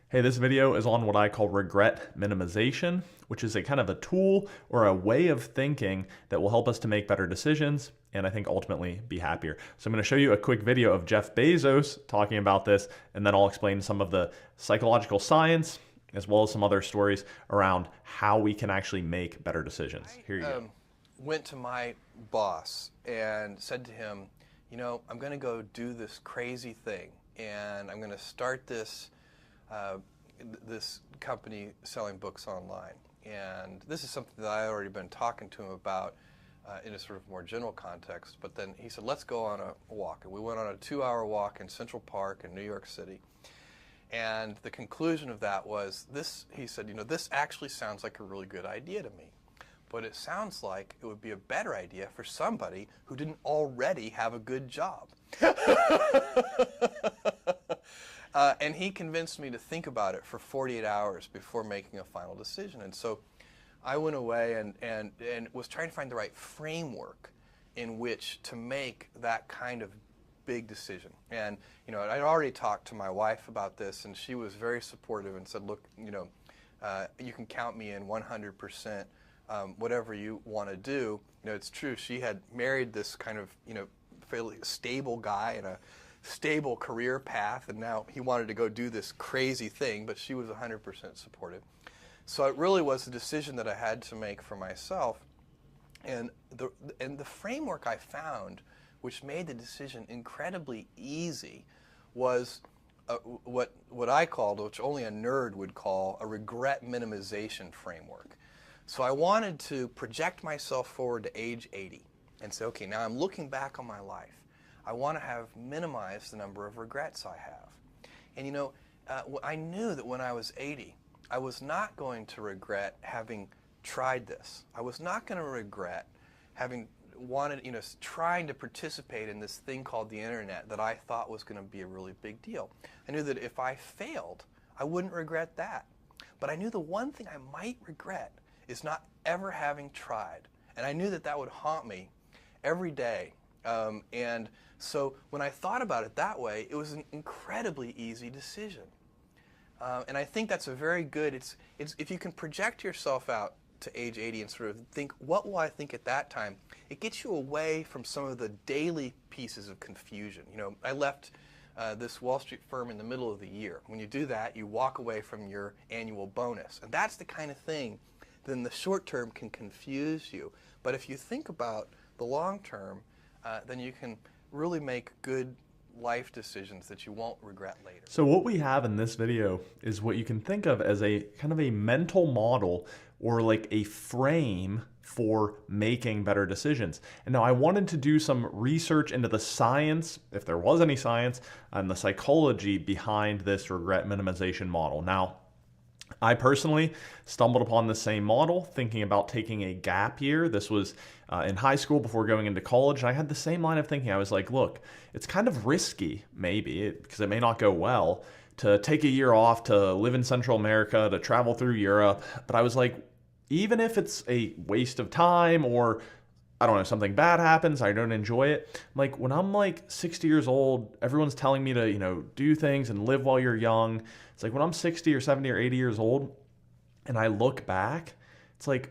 Hey, this video is on what I call regret minimization, which is a kind of a tool or a way of thinking that will help us to make better decisions and I think ultimately be happier. So I'm going to show you a quick video of Jeff Bezos talking about this, and then I'll explain some of the psychological science as well as some other stories around how we can actually make better decisions. Here you go. Went to my boss and said to him, I'm going to go do this crazy thing, and I'm going to start this company selling books online. And this is something that I had already been talking to him about in a sort of more general context. But then he said, let's go on a walk. And we went on a 2-hour walk in Central Park in New York City. And the conclusion of that was this. He said, this actually sounds like a really good idea to me. But it sounds like it would be a better idea for somebody who didn't already have a good job. And he convinced me to think about it for 48 hours before making a final decision. And so I went away and was trying to find the right framework in which to make that kind of big decision. And I'd already talked to my wife about this, and she was very supportive and said, look, you can count me in 100%. Whatever you want to do. It's true. She had married this kind of, fairly stable guy in a stable career path, and now he wanted to go do this crazy thing, but she was 100% supportive. So it really was a decision that I had to make for myself. And the framework I found, which made the decision incredibly easy, was what I called, which only a nerd would call, a regret minimization framework. So I wanted to project myself forward to age 80 and say, okay, now I'm looking back on my life. I want to have minimized the number of regrets I have. And I knew that when I was 80, I was not going to regret having tried this. I was not going to regret having wanted, trying to participate in this thing called the internet that I thought was going to be a really big deal. I knew that if I failed, I wouldn't regret that. But I knew the one thing I might regret is not ever having tried. And I knew that that would haunt me every day. And so when I thought about it that way, it was an incredibly easy decision. And I think that's a very good, it's if you can project yourself out to age 80 and sort of think, what will I think at that time? It gets you away from some of the daily pieces of confusion. I left this Wall Street firm in the middle of the year. When you do that, you walk away from your annual bonus. And that's the kind of thing then the short term can confuse you. But if you think about the long term, then you can really make good life decisions that you won't regret later. So what we have in this video is what you can think of as a kind of a mental model or like a frame for making better decisions. And now I wanted to do some research into the science, if there was any science, and the psychology behind this regret minimization model. Now, I personally stumbled upon the same model thinking about taking a gap year. This was in high school before going into college. And I had the same line of thinking. I was like, look, it's kind of risky, maybe, because it may not go well, to take a year off, to live in Central America, to travel through Europe. But I was like, even if it's a waste of time or I don't know, something bad happens, I don't enjoy it. Like when I'm like 60 years old, everyone's telling me to, do things and live while you're young. It's like when I'm 60 or 70 or 80 years old and I look back, it's like,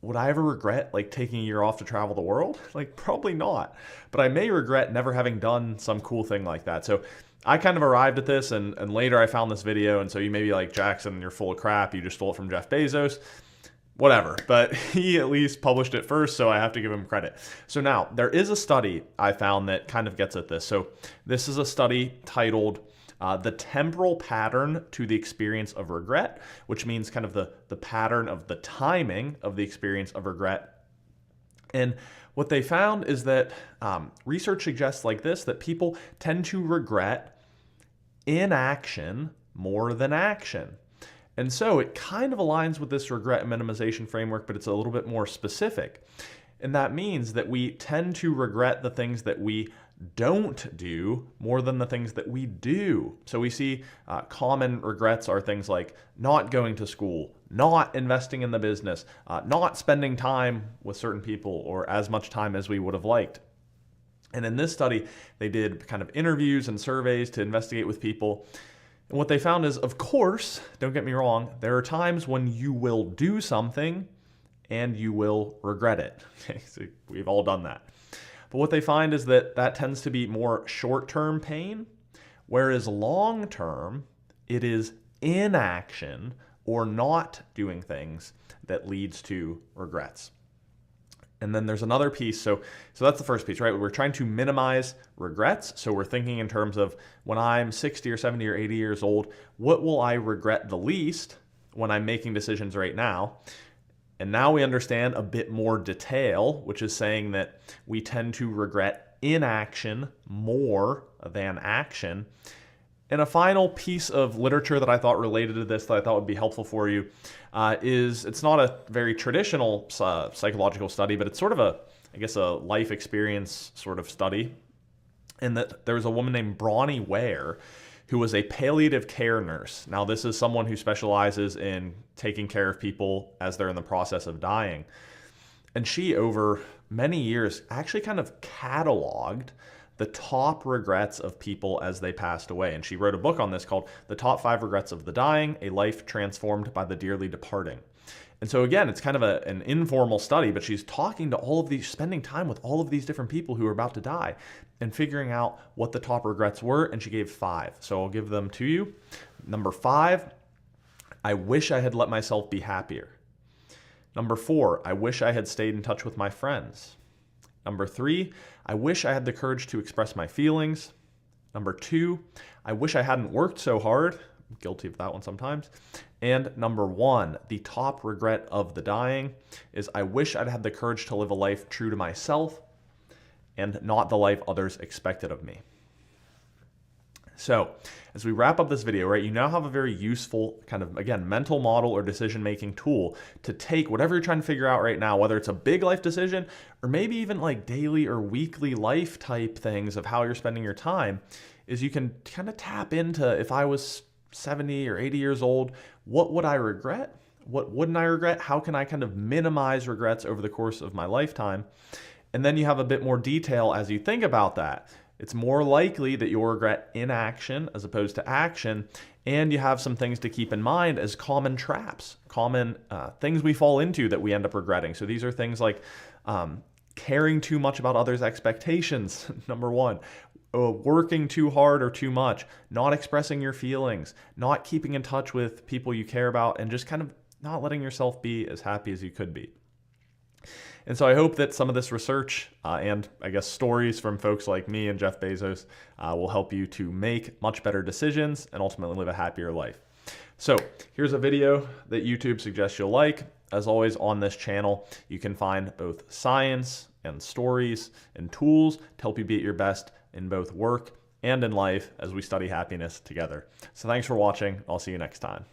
would I ever regret like taking a year off to travel the world? Like probably not, but I may regret never having done some cool thing like that. So I kind of arrived at this and later I found this video. And so you may be like, Jackson, you're full of crap. You just stole it from Jeff Bezos. Whatever, but he at least published it first, so I have to give him credit. So now, there is a study I found that kind of gets at this. So this is a study titled The Temporal Pattern to the Experience of Regret, which means kind of the pattern of the timing of the experience of regret. And what they found is that research suggests like this, that people tend to regret inaction more than action. And so it kind of aligns with this regret minimization framework, but it's a little bit more specific. And that means that we tend to regret the things that we don't do more than the things that we do. So we see common regrets are things like not going to school, not investing in the business, not spending time with certain people or as much time as we would have liked. And in this study, they did kind of interviews and surveys to investigate with people. And what they found is, of course, don't get me wrong, there are times when you will do something and you will regret it. Okay, so we've all done that. But what they find is that that tends to be more short-term pain, whereas long-term, it is inaction or not doing things that leads to regrets. And then there's another piece. So that's the first piece, right? We're trying to minimize regrets. So we're thinking in terms of when I'm 60 or 70 or 80 years old, what will I regret the least when I'm making decisions right now? And now we understand a bit more detail, which is saying that we tend to regret inaction more than action. And a final piece of literature that I thought related to this that I thought would be helpful for you is, it's not a very traditional psychological study, but it's sort of a life experience sort of study. And that there was a woman named Bronnie Ware who was a palliative care nurse. Now, this is someone who specializes in taking care of people as they're in the process of dying. And she, over many years, actually kind of cataloged the top regrets of people as they passed away. And she wrote a book on this called The Top 5 Regrets of the Dying, A Life Transformed by the Dearly Departing. And so again, it's kind of an informal study, but she's talking to all of these, spending time with all of these different people who are about to die and figuring out what the top regrets were. And she gave 5. So I'll give them to you. Number 5, I wish I had let myself be happier. Number 4, I wish I had stayed in touch with my friends. Number 3, I wish I had the courage to express my feelings. Number 2, I wish I hadn't worked so hard. I'm guilty of that one sometimes. And number 1, the top regret of the dying is, I wish I'd had the courage to live a life true to myself and not the life others expected of me. So as we wrap up this video, right, you now have a very useful kind of, again, mental model or decision-making tool to take whatever you're trying to figure out right now, whether it's a big life decision or maybe even like daily or weekly life type things of how you're spending your time, is you can kind of tap into, if I was 70 or 80 years old, what would I regret? What wouldn't I regret? How can I kind of minimize regrets over the course of my lifetime? And then you have a bit more detail as you think about that. It's more likely that you'll regret inaction as opposed to action. And you have some things to keep in mind as common traps, common things we fall into that we end up regretting. So these are things like caring too much about others' expectations, number 1. Working too hard or too much, not expressing your feelings, not keeping in touch with people you care about, and just kind of not letting yourself be as happy as you could be. And so I hope that some of this research and I guess stories from folks like me and Jeff Bezos will help you to make much better decisions and ultimately live a happier life. So here's a video that YouTube suggests you'll like. As always, on this channel, you can find both science and stories and tools to help you be at your best in both work and in life as we study happiness together. So thanks for watching. I'll see you next time.